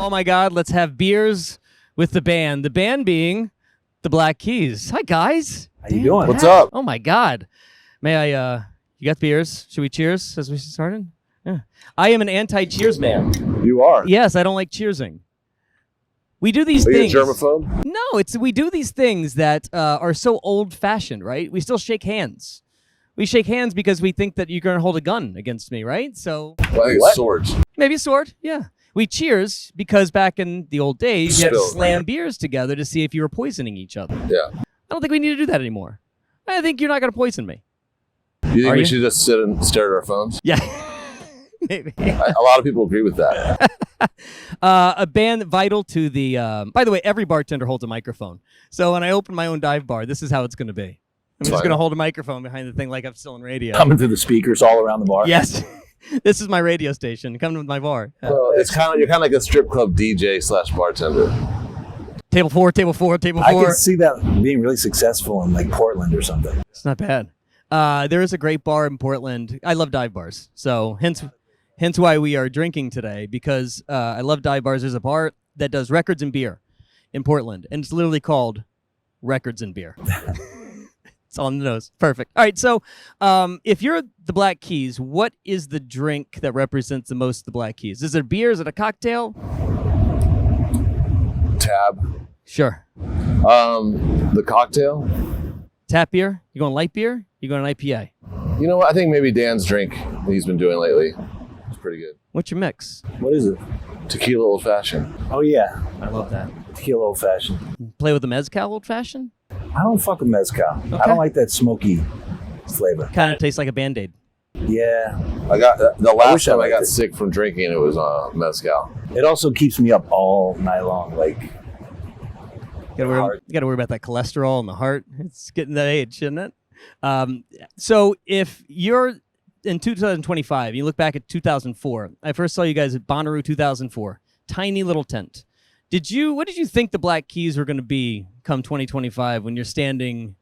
Oh my God, let's have beers with the band. The band being the Black Keys. Hi guys. How you doing? What's up? Oh my God. May I, you got beers? Should we cheers as we started? Yeah. I am an anti-cheers man. You are? Yes, I don't like cheersing. We do these Are things. you a germaphobe? No, we do these things that are so old-fashioned, right? We still shake hands. We shake hands because we think that you're going to hold a gun against me, right? So Well, I think it's swords. maybe a sword, yeah. We cheers because back in the old days, you had to slam beers together to see if you were poisoning each other. Yeah. I don't think we need to do that anymore. I think you're not going to poison me. You think we should just sit and stare at our phones? Yeah, maybe. A lot of people agree with that. A band vital to the... by the way, every bartender holds a microphone. So when I open my own dive bar, this is how it's going to be. I'm just going to hold a microphone behind the thing like I'm still in radio. Coming through the speakers all around the bar. Yes. This is my radio station. Come to my bar. Well, it's you're kind of like a strip club DJ / bartender. Table four, table four, table I four. can see that being really successful in like Portland or something. It's not bad. There is a great bar in Portland. I love dive bars. So hence why we are drinking today, because I love dive bars. There's a bar that does records and beer in Portland, and it's literally called Records and Beer. It's on the nose. Perfect. All right, so if you're the Black Keys, what is the drink that represents the most the Black Keys? Is it a beer? Is it a cocktail? Tab. Sure. The cocktail. Tap beer? You going light beer? You going an IPA? You know what? I think maybe Dan's drink that he's been doing lately is pretty good. What's your mix? What is it? Tequila old fashioned. Oh yeah, I love that. tequila old fashioned. Play with the mezcal old fashioned? I don't fuck with mezcal. Okay. I don't like that smoky flavor. Kind of tastes like a Band-Aid. Yeah. I got the last time I liked got it. sick from drinking. It was mezcal. It also keeps me up all night long. Like, You gotta worry about that cholesterol in the heart. It's getting that age, isn't it? So if you're in 2025, you look back at 2004. I first saw you guys at Bonnaroo 2004. Tiny little tent. What did you think the Black Keys were going to be come 2025 when you're standing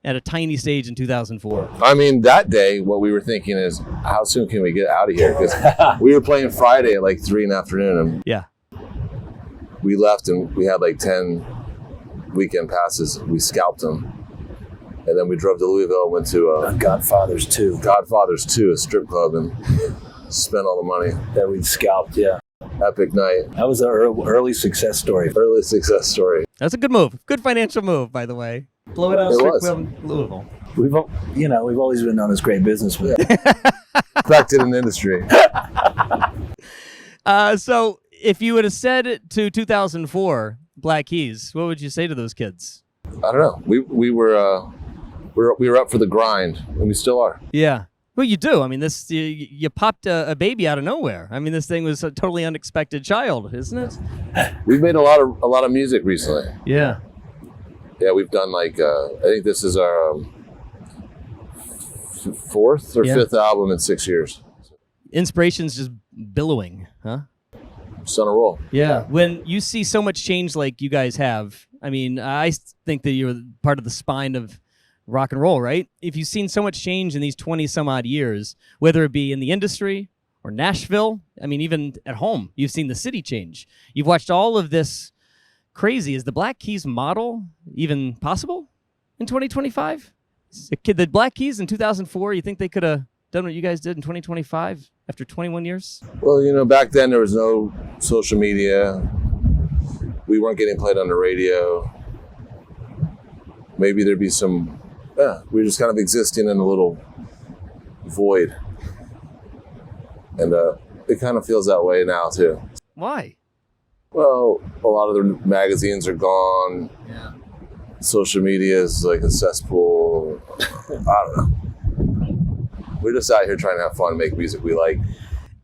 at a tiny stage in 2004? I mean, that day, what we were thinking is, how soon can we get out of here? Because we were playing Friday at like 3 in the afternoon, and Yeah. we left, and we had like 10 weekend passes. We scalped them, and then we drove to Louisville and went to Godfathers 2. Godfathers 2, a strip club, and spent all the money. That we'd scalped, yeah. Epic night. That was an early success story. Early success story. That's a good move. Good financial move, by the way. Blow it out It strip was. club in Louisville. We've always been known as great businessmen. Cracked it in the industry. So if you would have said to 2004 Black Keys, what would you say to those kids? I don't know. We were up for the grind, and we still are. Yeah. Well, you do. I mean, you popped a baby out of nowhere. I mean, this thing was a totally unexpected child, isn't it? We've made a lot of music recently. Yeah. Yeah, we've done like I think this is our fourth or fifth album in 6 years. Inspiration's just billowing, huh? Just on a roll. Yeah. When you see so much change like you guys have, I mean, I think that you're part of the spine of rock and roll, right? If you've seen so much change in these 20 some odd years, whether it be in the industry or Nashville, I mean, even at home, you've seen the city change. You've watched all of this crazy. Is the Black Keys model even possible in 2025? The Black Keys in 2004, you think they could have done what you guys did in 2025 after 21 years? Well, you know, back then there was no social media. We weren't getting played on the radio. Maybe there'd be some... we were just kind of existing in a little void. And it kind of feels that way now, too. Why? Well, a lot of the magazines are gone. Yeah. Social media is like a cesspool. I don't know. We're just out here trying to have fun, make music we like.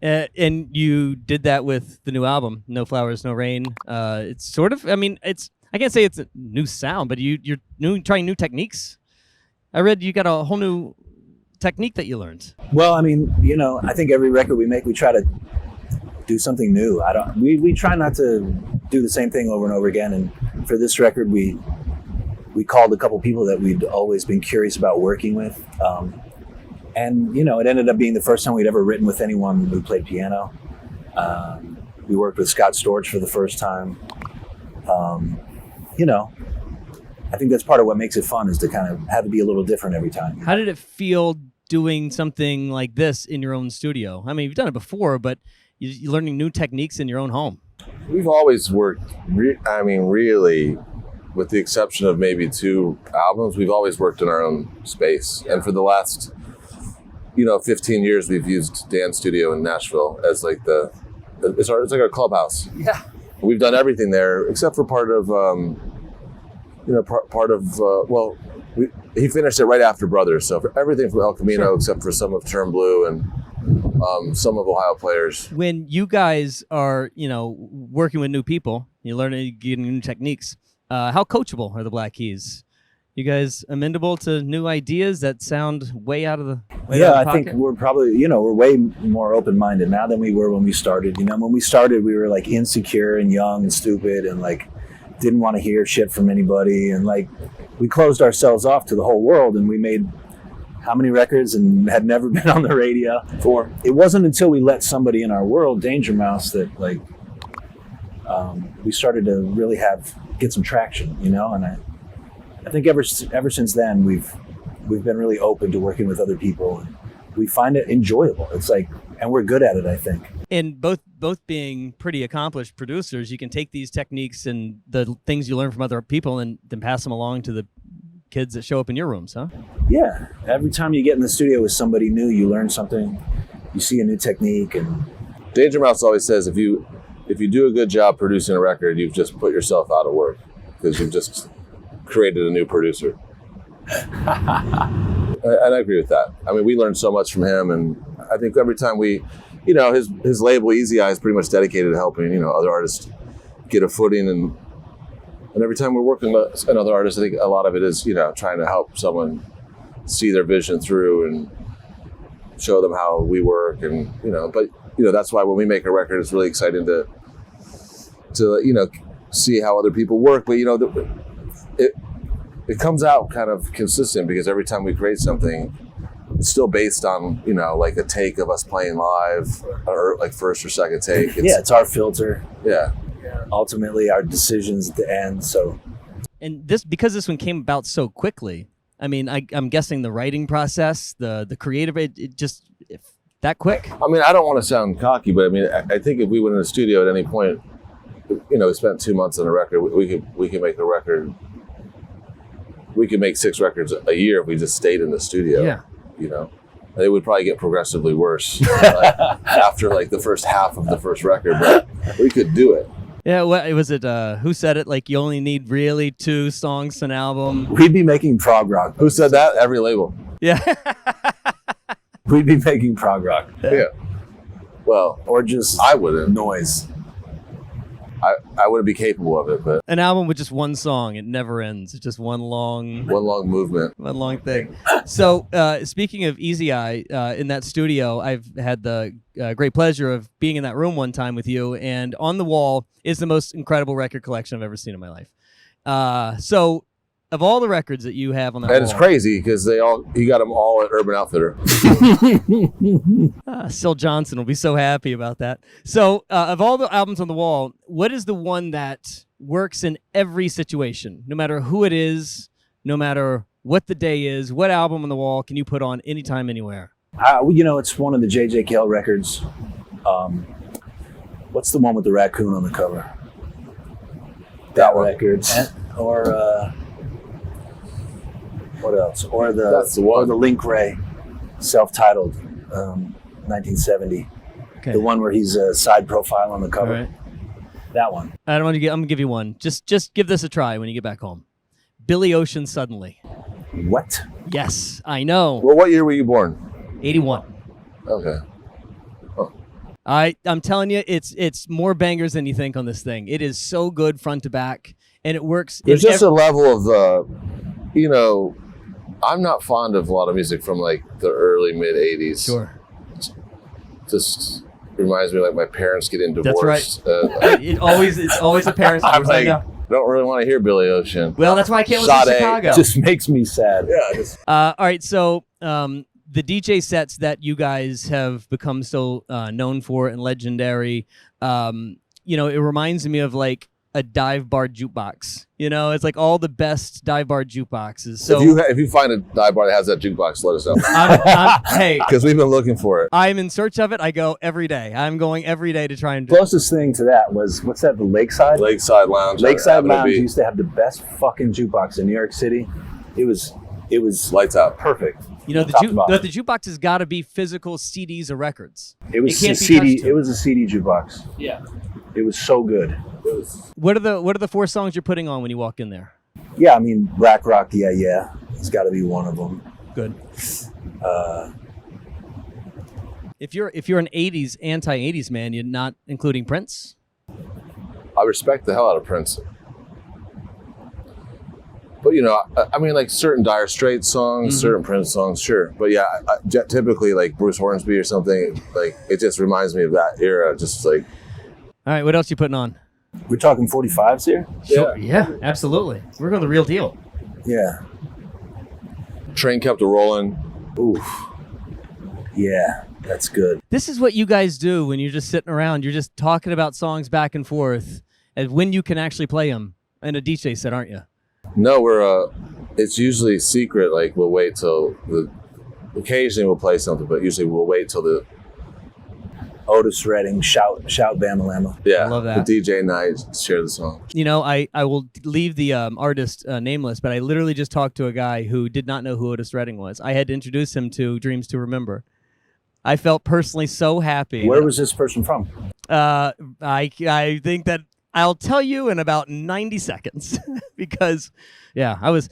And you did that with the new album, No Flowers, No Rain. It's sort of, I mean, I can't say it's a new sound, but you're trying new techniques. I read you got a whole new technique that you learned. Well, I mean, I think every record we make, we try to do something new. We try not to do the same thing over and over again. And for this record, we called a couple people that we'd always been curious about working with. And, it ended up being the first time we'd ever written with anyone who played piano. We worked with Scott Storch for the first time. You know, I think that's part of what makes it fun, is to kind of have to be a little different every time. How did it feel doing something like this in your own studio? I mean, you've done it before, but you're learning new techniques in your own home. We've always worked, really, with the exception of maybe 2 albums, we've always worked in our own space. And for the last, 15 years, we've used Dan's studio in Nashville as like it's like our clubhouse. Yeah. We've done everything there except for part of, he finished it right after Brothers. So for everything from El Camino, sure, except for some of Turn Blue and some of Ohio Players. When you guys are, working with new people, you're learning, getting new techniques. How coachable are the Black Keys? You guys amenable to new ideas that sound way out of the I think we're probably, we're way more open-minded now than we were when we started. When we started, we were like insecure and young and stupid and like didn't want to hear shit from anybody. And like we closed ourselves off to the whole world, and we made how many records and had never been on the radio. 4. It wasn't until we let somebody in our world, Danger Mouse, that like we started to really get some traction, and I think ever since then we've been really open to working with other people, and we find it enjoyable. It's like, and we're good at it, I think. And both being pretty accomplished producers, you can take these techniques and the things you learn from other people and then pass them along to the kids that show up in your rooms, huh? Yeah. Every time you get in the studio with somebody new, you learn something. You see a new technique. And Danger Mouse always says, if you do a good job producing a record, you've just put yourself out of work because you've just created a new producer. And I agree with that. I mean, we learned so much from him, and I think every time his label Easy Eye is pretty much dedicated to helping, other artists get a footing, and every time we're working with another artist, I think a lot of it is, trying to help someone see their vision through and show them how we work, and but that's why when we make a record, it's really exciting to see how other people work, but it comes out kind of consistent because every time we create something, it's still based on, like a take of us playing live or like first or second take. It's our filter. Yeah. Ultimately our decisions at the end. So, and because this one came about so quickly, I mean, I'm guessing the writing process, the creative, it just that quick. I mean, I don't want to sound cocky, but I mean, I think if we went in the studio at any point, we spent 2 months on a record, we could make a record. We could make 6 records a year if we just stayed in the studio. Yeah. It would probably get progressively worse after like the first half of the first record, but we could do it. Yeah, was it? Who said it? Like, you only need really 2 songs to an album. We'd be making prog rock. Who said that? Every label. Yeah. We'd be making prog rock. Yeah. Well, or just I wouldn't. Noise. I wouldn't be capable of it, but an album with just one song, it never ends. It's just one long movement, one long thing. So, speaking of Easy Eye, in that studio, I've had the great pleasure of being in that room one time with you, and on the wall is the most incredible record collection I've ever seen in my life. So, of all the records that you have on that wall, it's crazy because he got them all at Urban Outfitter. Syl Johnson will be so happy about that. So, of all the albums on the wall, what is the one that works in every situation, no matter who it is, no matter what the day is? What album on the wall can you put on anytime, anywhere? It's one of the J.J. Cale records. What's the one with the raccoon on the cover? That record. Or what else? Or that's the one. Or the Link Ray, self-titled, 1970. Okay. The one where he's a side profile on the cover. All right. That one. I'm gonna give you one. Just give this a try when you get back home. Billy Ocean, Suddenly. What? Yes, I know. Well, what year were you born? 81. Okay. Oh. I'm telling you, it's more bangers than you think on this thing. It is so good front to back, and it works. There's just a level of I'm not fond of a lot of music from like the early mid 80s. Sure. Just reminds me of like my parents getting divorced. That's right. It's always the parents. I'm like, don't really want to hear Billy Ocean. Well, that's why I can't listen to Chicago. It just makes me sad. Yeah. All right. So the DJ sets that you guys have become so known for and legendary, you know, it reminds me of like a dive bar jukebox. You know, it's like all the best dive bar jukeboxes. So if you find a dive bar that has that jukebox, let us know. Hey, Because we've been looking for it. I'm in search of it. I go every day. I'm going every day to try and. Closest thing to that was, what's that, the Lakeside? Lakeside Lounge. Lakeside Lounge used to have the best fucking jukebox in New York City. It was lights out. perfect. You know, the jukebox has got to be physical CDs or records. It was can't a be CD. touched. It was a CD jukebox. Yeah. It was so good. What are the 4 songs you're putting on when you walk in there? Yeah, I mean, Black Rock, yeah. It's got to be one of them. Good. If you're an '80s anti-'80s man, you're not including Prince. I respect the hell out of Prince. But, you know, I mean, like certain Dire Straits songs, certain Prince songs, sure. But yeah, typically like Bruce Hornsby or something, like it just reminds me of that era. Just like. All right, what else you putting on? We're talking 45s here? Sure. Yeah, absolutely. We're going the real deal. Yeah. Train Kept a Rolling. Oof. Yeah, that's good. This is what you guys do when you're just sitting around. You're just talking about songs back and forth, and when you can actually play them in a DJ set, aren't you? No, it's usually secret. Like we'll wait till occasionally we'll play something, but usually we'll wait till the Otis Redding, shout Bama I love that. the DJ and I share the song. You know, I will leave the artist nameless, but I literally just talked to a guy who did not know who Otis Redding was. I had to introduce him to Dreams to Remember. I felt personally so happy. Where was this person from? I think that I'll tell you in about 90 seconds because, yeah, I was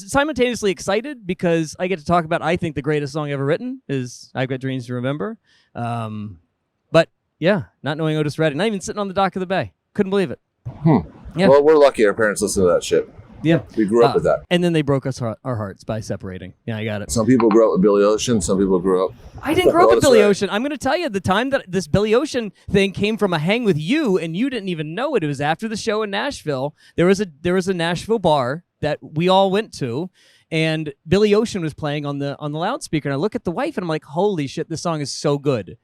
simultaneously excited because I get to talk about, I think, the greatest song ever written is I've Got Dreams to Remember. But, yeah, not knowing Otis Redding, not even sitting on the dock of the bay. Couldn't believe it. Yeah. Well, we're lucky our parents listen to that shit. Yeah. We grew up with that. And then they broke us our hearts by separating. Yeah, I got it. Some people grew up with Billy Ocean. Some people grew up. I didn't grow up with Otis Billy Redding. Ocean. I'm going to tell you, the time that this Billy Ocean thing came from a hang with you, and you didn't even know it. It was after the show in Nashville. There was a Nashville bar that we all went to, and Billy Ocean was playing on the loudspeaker. And I look at the wife, and I'm like, "Holy shit, this song is so good!"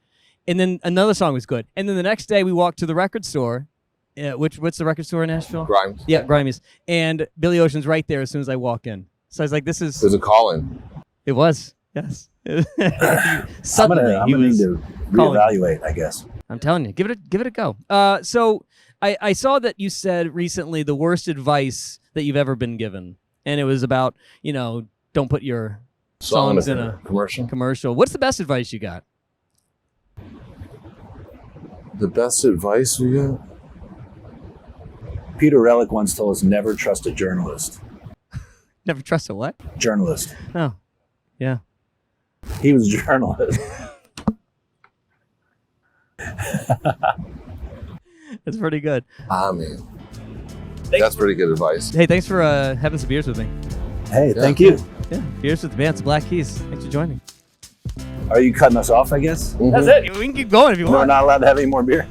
And then another song was good. And then the next day, we walked to the record store. What's the record store in Nashville? Grimes. Yeah, Grimes. And Billy Ocean's right there as soon as I walk in. So I was like, "This is." There's a call-in. It was. Yes. Suddenly, I'm gonna need to reevaluate, I guess. I'm telling you, give it a go. So I saw that you said recently the worst advice that you've ever been given, and it was about, you know, don't put your songs in a commercial. What's the best advice you got? The best advice we got? Peter Relic once told us never trust a journalist. Never trust a what? Journalist. Oh, yeah. He was a journalist. That's pretty good. I mean, that's pretty good advice. Hey, thanks for having some beers with me. Hey, thank you. Yeah, beers with the band. It's Black Keys. Thanks for joining. Are you cutting us off, I guess? That's it. We can keep going if you We're want. not allowed to have any more beer?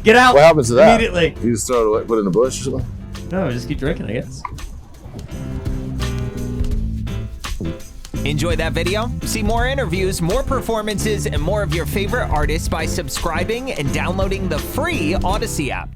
Get out. What happens to that? Immediately. You just throw it away, put it in a bush or something? No, just keep drinking, I guess. Enjoy that video? See more interviews, more performances, and more of your favorite artists by subscribing and downloading the free Audacy app.